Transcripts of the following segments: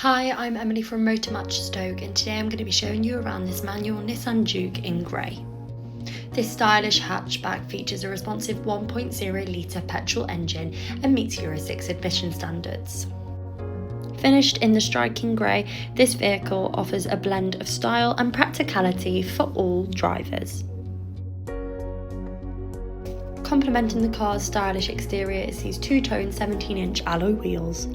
Hi, I'm Emily from MotorMatch Stoke, and today I'm going to be showing you around this manual Nissan Juke in grey. This stylish hatchback features a responsive 1.0 litre petrol engine and meets Euro 6 emission standards. Finished in the striking grey, this vehicle offers a blend of style and practicality for all drivers. Complementing the car's stylish exterior is these two-tone 17-inch alloy wheels.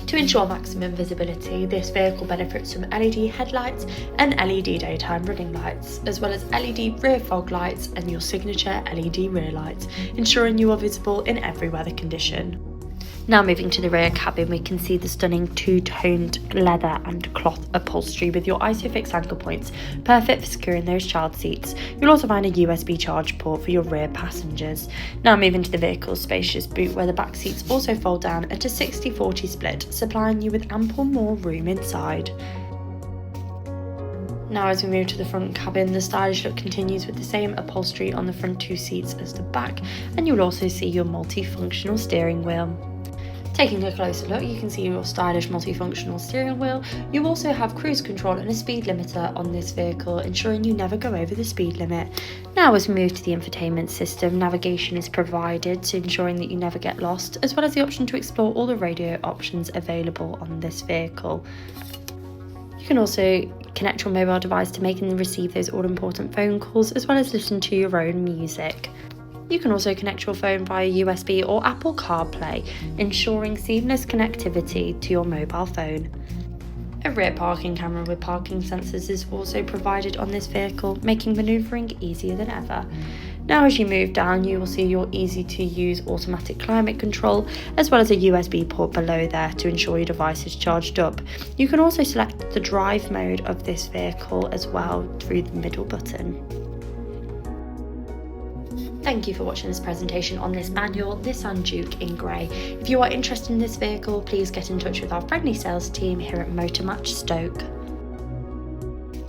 To ensure maximum visibility, this vehicle benefits from LED headlights and LED daytime running lights, as well as LED rear fog lights and your signature LED rear lights, ensuring you are visible in every weather condition. Now moving to the rear cabin, we can see the stunning two-toned leather and cloth upholstery with your ISOFIX anchor points, perfect for securing those child seats. You'll also find a USB charge port for your rear passengers. Now moving to the vehicle's spacious boot, where the back seats also fold down at a 60-40 split, supplying you with ample more room inside. Now as we move to the front cabin, the stylish look continues with the same upholstery on the front two seats as the back, and you'll also see your multifunctional steering wheel. Taking a closer look, you can see your stylish multifunctional steering wheel. You also have cruise control and a speed limiter on this vehicle, ensuring you never go over the speed limit. Now as we move to the infotainment system, navigation is provided to ensuring that you never get lost, as well as the option to explore all the radio options available on this vehicle. You can also connect your mobile device to make and receive those all-important phone calls, as well as listen to your own music. You can also connect your phone via USB or Apple CarPlay, ensuring seamless connectivity to your mobile phone. A rear parking camera with parking sensors is also provided on this vehicle, making manoeuvring easier than ever. Now as you move down, you will see your easy-to-use automatic climate control, as well as a USB port below there to ensure your device is charged up. You can also select the drive mode of this vehicle as well through the middle button. Thank you for watching this presentation on this manual Nissan Juke in grey. If you are interested in this vehicle, please get in touch with our friendly sales team here at MotorMatch Stoke.